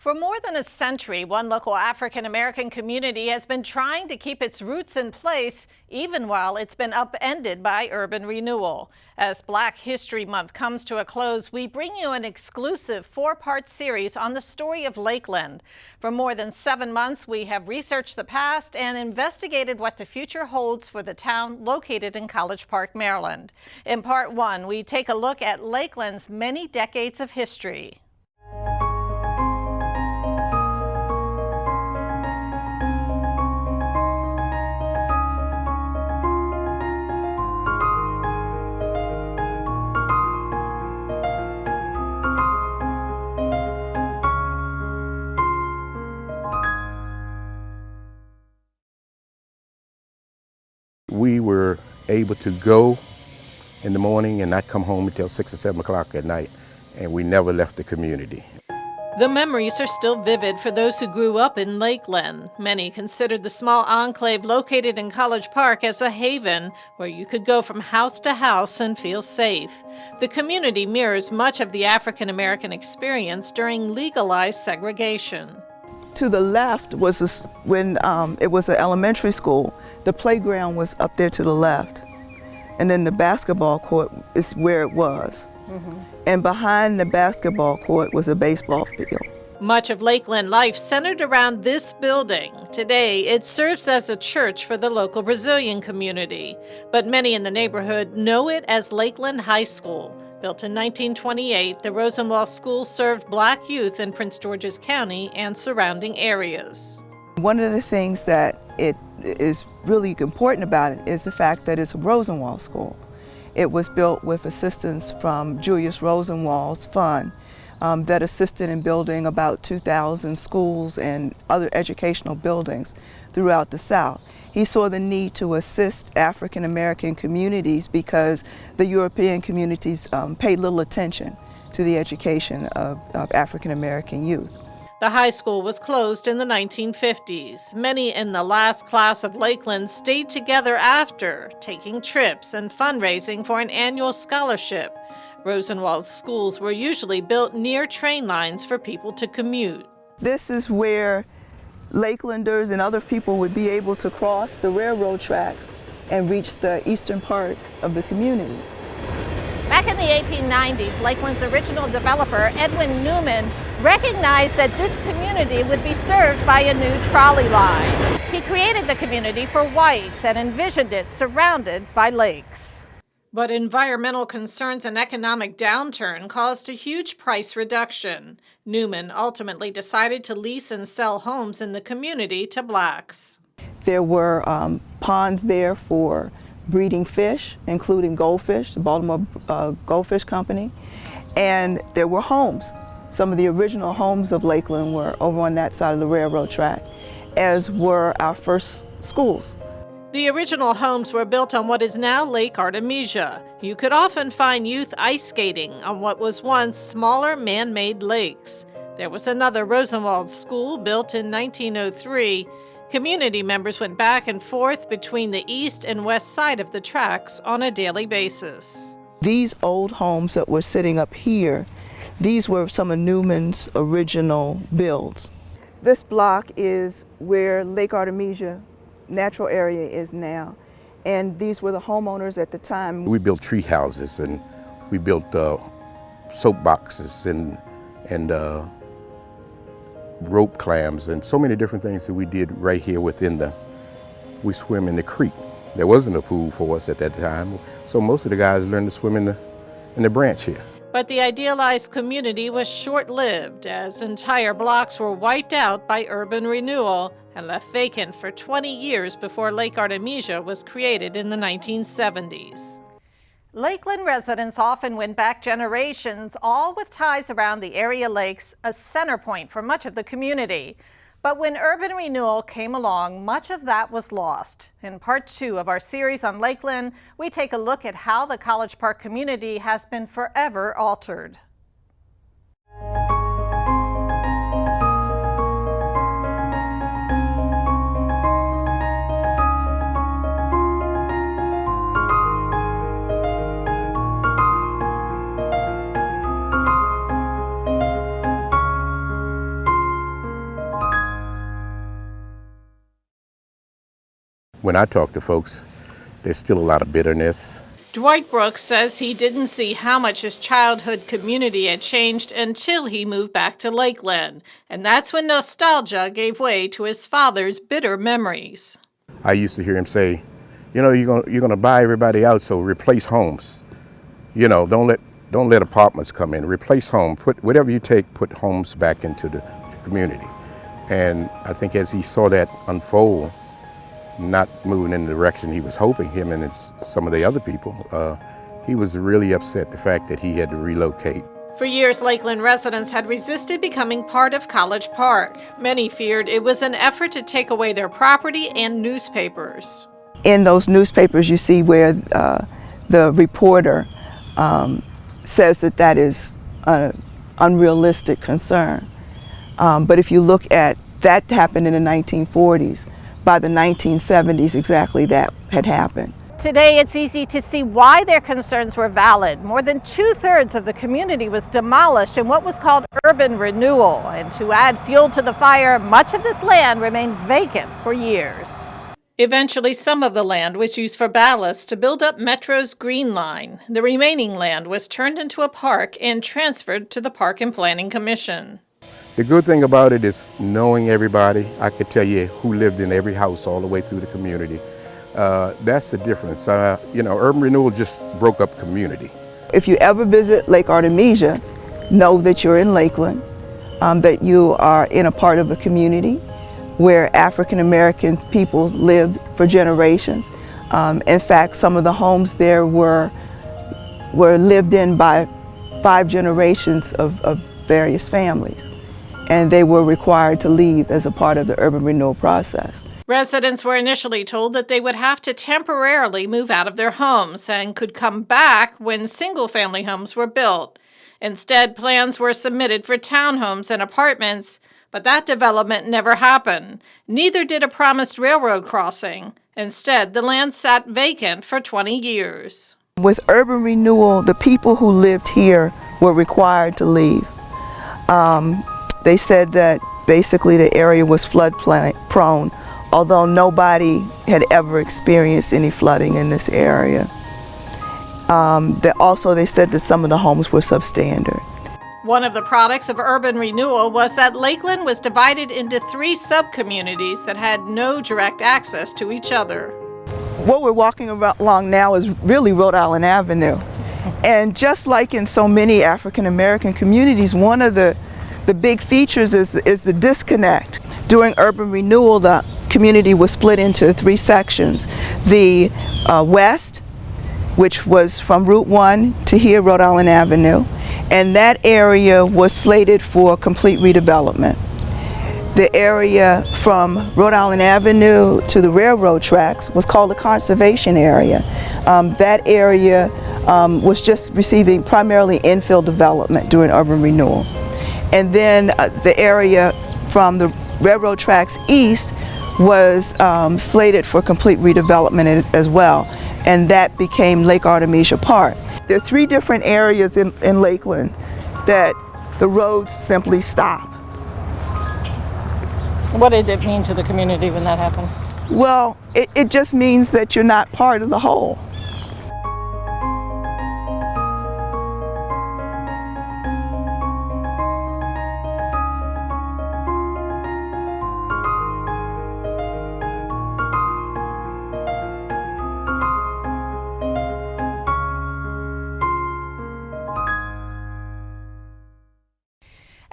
For more than a century, one local African American community has been trying to keep its roots in place, even while it's been upended by urban renewal. As Black History Month comes to a close, we bring you an exclusive 4-part series on the story of Lakeland. For more than 7 months, we have researched the past and investigated what the future holds for the town located in College Park, Maryland. In Part 1, we take a look at Lakeland's many decades of history. We were able to go in the morning and not come home until 6 or 7 o'clock at night, and we never left the community. The memories are still vivid for those who grew up in Lakeland. Many considered the small enclave located in College Park as a haven where you could go from house to house and feel safe. The community mirrors much of the African American experience during legalized segregation. To the left was when it was an elementary school. The playground was up there to the left, and then the basketball court is where it was. And behind the basketball court was a baseball field. Much of Lakeland life centered around this building. Today, it serves as a church for the local Brazilian community, but many in the neighborhood know it as Lakeland High School. Built in 1928, the Renewal School served Black youth in Prince George's County and surrounding areas. One of the things that it is really important about it is the fact that it's a Renewal School. It was built with assistance from Julius Rosenwald's fund that assisted in building about 2,000 schools and other educational buildings throughout the South. He saw the need to assist African American communities because the European communities paid little attention to the education of African American youth. The high school was closed in the 1950s. Many in the last class of Lakeland stayed together after, taking trips and fundraising for an annual scholarship. Rosenwald's schools were usually built near train lines for people to commute. This is where Lakelanders and other people would be able to cross the railroad tracks and reach the eastern part of the community. Back in the 1890s, Lakeland's original developer, Edwin Newman, recognized that this community would be served by a new trolley line. He created the community for whites and envisioned it surrounded by lakes. But environmental concerns and economic downturn caused a huge price reduction. Newman ultimately decided to lease and sell homes in the community to blacks. There were ponds there for breeding fish, including goldfish, the Baltimore Goldfish Company, and there were homes. Some of the original homes of Lakeland were over on that side of the railroad track, as were our first schools. The original homes were built on what is now Lake Artemisia. You could often find youth ice skating on what was once smaller man-made lakes. There was another Rosenwald school built in 1903. Community members went back and forth between the east and west side of the tracks on a daily basis. These old homes that were sitting up here, these were some of Newman's original builds. This block is where Lake Artemisia natural area is now, and these were the homeowners at the time. We built tree houses, and we built soap boxes and rope clams and so many different things that we did right here we swim in the creek. There wasn't a pool for us at that time, so most of the guys learned to swim in the branch here. But the idealized community was short-lived as entire blocks were wiped out by urban renewal and left vacant for 20 years before Lake Artemisia was created in the 1970s. Lakeland residents often went back generations, all with ties around the area lakes, a center point for much of the community. But when urban renewal came along, much of that was lost. In Part 2 of our series on Lakeland, we take a look at how the College Park community has been forever altered. when I talk to folks, there's still a lot of bitterness. Dwight Brooks says he didn't see how much his childhood community had changed until he moved back to Lakeland. And that's when nostalgia gave way to his father's bitter memories. I used to hear him say, you know, you're gonna buy everybody out, so replace homes. You know, don't let apartments come in. Replace homes. Put whatever you take, put homes back into the community. And I think as he saw that unfold, not moving in the direction he was hoping, him and some of the other people, he was really upset the fact that he had to relocate. For years, Lakeland residents had resisted becoming part of College Park. Many feared it was an effort to take away their property and newspapers. In those newspapers, you see where the reporter says that is an unrealistic concern. But if you look at that happened in the 1940s. By the 1970s, exactly that had happened. Today, it's easy to see why their concerns were valid. More than 2/3 of the community was demolished in what was called urban renewal. And to add fuel to the fire, much of this land remained vacant for years. Eventually, some of the land was used for ballast to build up Metro's Green Line. The remaining land was turned into a park and transferred to the Park and Planning Commission. The good thing about it is knowing everybody. I could tell you who lived in every house all the way through the community. That's the difference. You know, urban renewal just broke up community. If you ever visit Lake Artemisia, know that you're in Lakeland, that you are in a part of a community where African American people lived for generations. In fact, some of the homes there were lived in by 5 generations of various families. And they were required to leave as a part of the urban renewal process. Residents were initially told that they would have to temporarily move out of their homes and could come back when single-family homes were built. Instead, plans were submitted for townhomes and apartments, but that development never happened. Neither did a promised railroad crossing. Instead, the land sat vacant for 20 years. With urban renewal, the people who lived here were required to leave. They said that basically the area was flood prone, although nobody had ever experienced any flooding in this area. They said that some of the homes were substandard. One of the products of urban renewal was that Lakeland was divided into 3 sub-communities that had no direct access to each other. What we're walking along now is really Rhode Island Avenue. And just like in so many African American communities, one of the big features is the disconnect. During urban renewal, the community was split into 3 sections. The west, which was from Route 1 to here, Rhode Island Avenue, and that area was slated for complete redevelopment. The area from Rhode Island Avenue to the railroad tracks was called the conservation area. That area was just receiving primarily infill development during urban renewal. And then the area from the railroad tracks east was slated for complete redevelopment as well. And that became Lake Artemisia Park. There are 3 different areas in Lakeland that the roads simply stop. What did it mean to the community when that happened? Well, it just means that you're not part of the whole.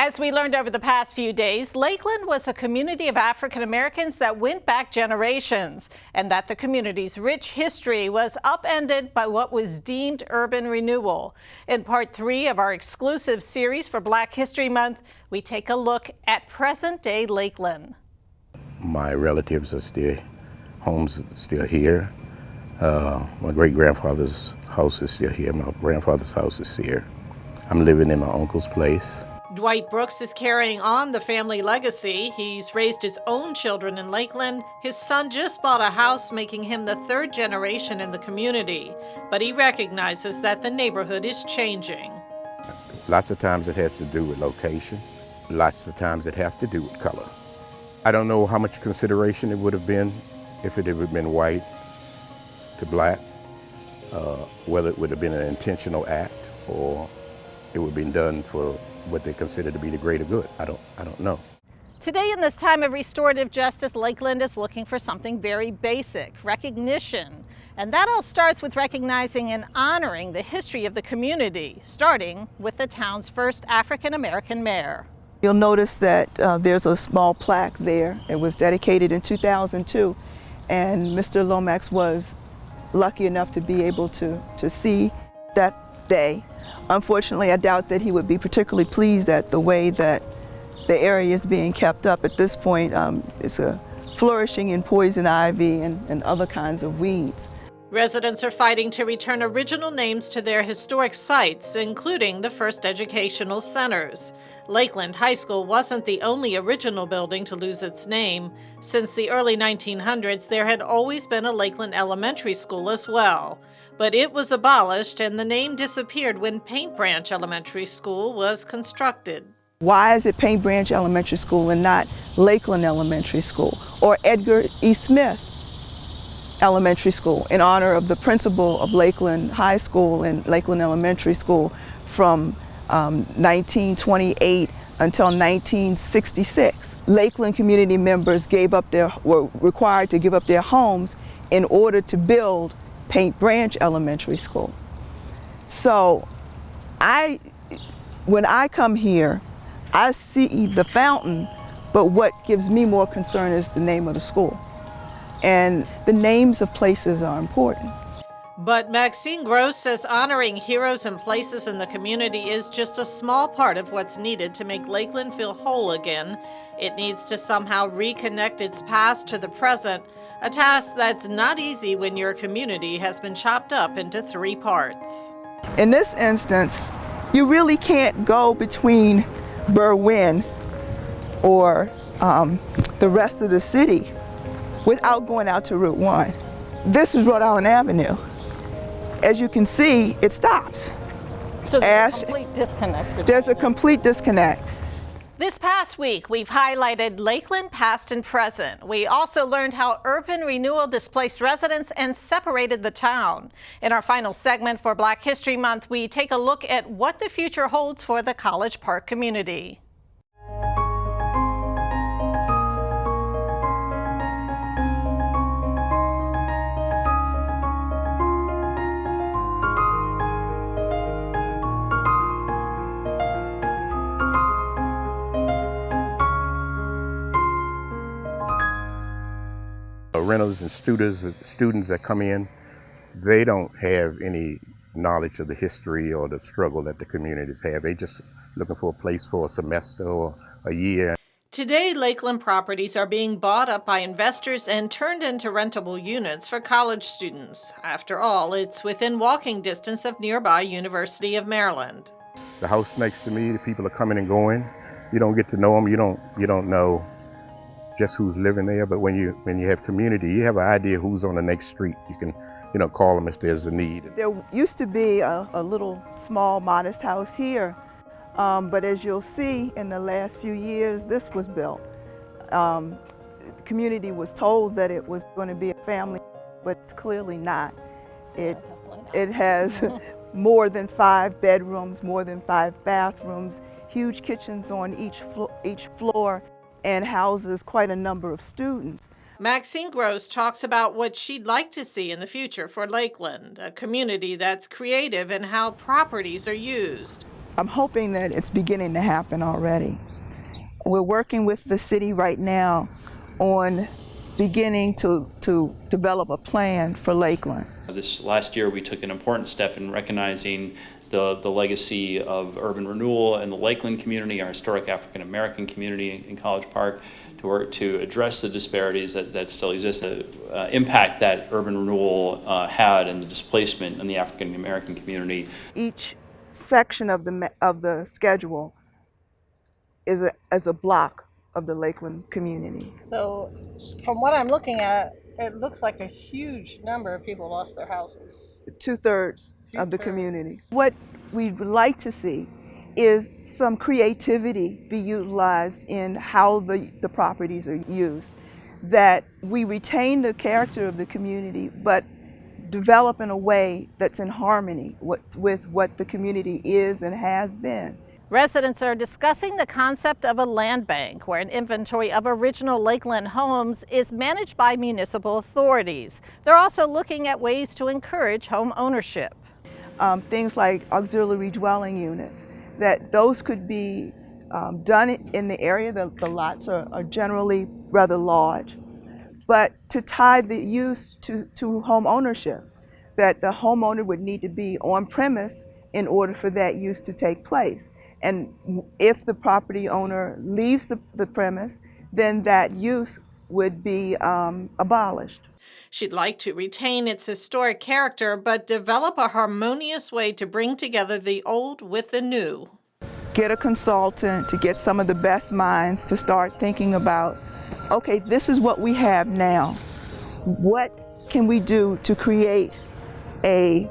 As we learned over the past few days, Lakeland was a community of African Americans that went back generations, and that the community's rich history was upended by what was deemed urban renewal. In part 3 of our exclusive series for Black History Month, we take a look at present-day Lakeland. My relatives are still, homes are still here. My great-grandfather's house is still here. My grandfather's house is here. I'm living in my uncle's place. Dwight Brooks is carrying on the family legacy. He's raised his own children in Lakeland. His son just bought a house, making him the 3rd generation in the community. But he recognizes that the neighborhood is changing. Lots of times it has to do with location. Lots of times it has to do with color. I don't know how much consideration it would have been if it had been white to black, whether it would have been an intentional act or it would have been done for what they consider to be the greater good. I don't know. Today, in this time of restorative justice, Lakeland is looking for something very basic: recognition. And that all starts with recognizing and honoring the history of the community, starting with the town's first African-American mayor. You'll notice that there's a small plaque there. It was dedicated in 2002, and Mr. Lomax was lucky enough to be able to see that day. Unfortunately, I doubt that he would be particularly pleased at the way that the area is being kept up at this point. It's flourishing in poison ivy and other kinds of weeds. Residents are fighting to return original names to their historic sites, including the first educational centers. Lakeland High School wasn't the only original building to lose its name. Since the early 1900s, there had always been a Lakeland Elementary School as well. But it was abolished and the name disappeared when Paint Branch Elementary School was constructed. Why is it Paint Branch Elementary School and not Lakeland Elementary School or Edgar E. Smith Elementary School, in honor of the principal of Lakeland High School and Lakeland Elementary School from 1928 until 1966. Lakeland community members were required to give up their homes in order to build Paint Branch Elementary School. So when I come here, I see the fountain, but what gives me more concern is the name of the school. And the names of places are important. But Maxine Gross says honoring heroes and places in the community is just a small part of what's needed to make Lakeland feel whole again. It needs to somehow reconnect its past to the present, a task that's not easy when your community has been chopped up into 3 parts. In this instance, you really can't go between Berwyn or the rest of the city without going out to Route 1. This is Rhode Island Avenue. As you can see, it stops. So there's a complete disconnect. There's a complete disconnect. This past week, we've highlighted Lakeland past and present. We also learned how urban renewal displaced residents and separated the town. In our final segment for Black History Month, we take a look at what the future holds for the College Park community. Renters and students that come in, they don't have any knowledge of the history or the struggle that the communities have. They just looking for a place for a semester or a year. Today, Lakeland properties are being bought up by investors and turned into rentable units for college students. After all, it's within walking distance of nearby University of Maryland. The house next to me, the people are coming and going. You don't get to know them. You don't know just who's living there, but when you have community, you have an idea who's on the next street. You can, call them if there's a need. There used to be a little small modest house here, but as you'll see in the last few years, this was built. The community was told that it was going to be a family, but it's clearly not. It has more than 5 bedrooms, more than 5 bathrooms, huge kitchens on each floor, and houses quite a number of students. Maxine Gross talks about what she'd like to see in the future for Lakeland, a community that's creative in how properties are used. I'm hoping that it's beginning to happen already. We're working with the city right now on beginning to develop a plan for Lakeland. This last year we took an important step in recognizing the legacy of urban renewal in the Lakeland community, our historic African American community in College Park, to work to address the disparities that still exist, the impact that urban renewal had and the displacement in the African American community. Each section of the schedule is a block of the Lakeland community. So from what I'm looking at, it looks like a huge number of people lost their houses. 2/3 of the community. What we'd like to see is some creativity be utilized in how the properties are used. that we retain the character of the community, but develop in a way that's in harmony with what the community is and has been. Residents are discussing the concept of a land bank, where an inventory of original Lakeland homes is managed by municipal authorities. They're also looking at ways to encourage home ownership. Things like auxiliary dwelling units, that those could be done in the area. The lots are generally rather large, but to tie the use to home ownership, that the homeowner would need to be on premise in order for that use to take place. And if the property owner leaves the premise, then that use would be abolished. She'd like to retain its historic character, but develop a harmonious way to bring together the old with the new. Get a consultant to get some of the best minds to start thinking about, okay, this is what we have now. What can we do to create a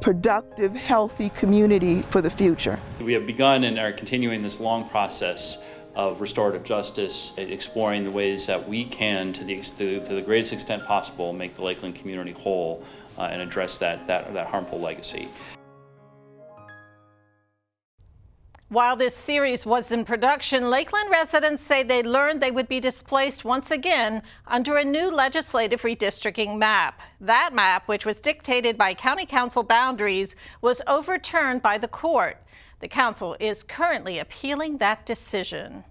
productive, healthy community for the future? We have begun and are continuing this long process of restorative justice, exploring the ways that we can, to the greatest extent possible, make the Lakeland community whole and address that harmful legacy. While this series was in production, Lakeland residents say they learned they would be displaced once again under a new legislative redistricting map. That map, which was dictated by county council boundaries, was overturned by the court. The council is currently appealing that decision.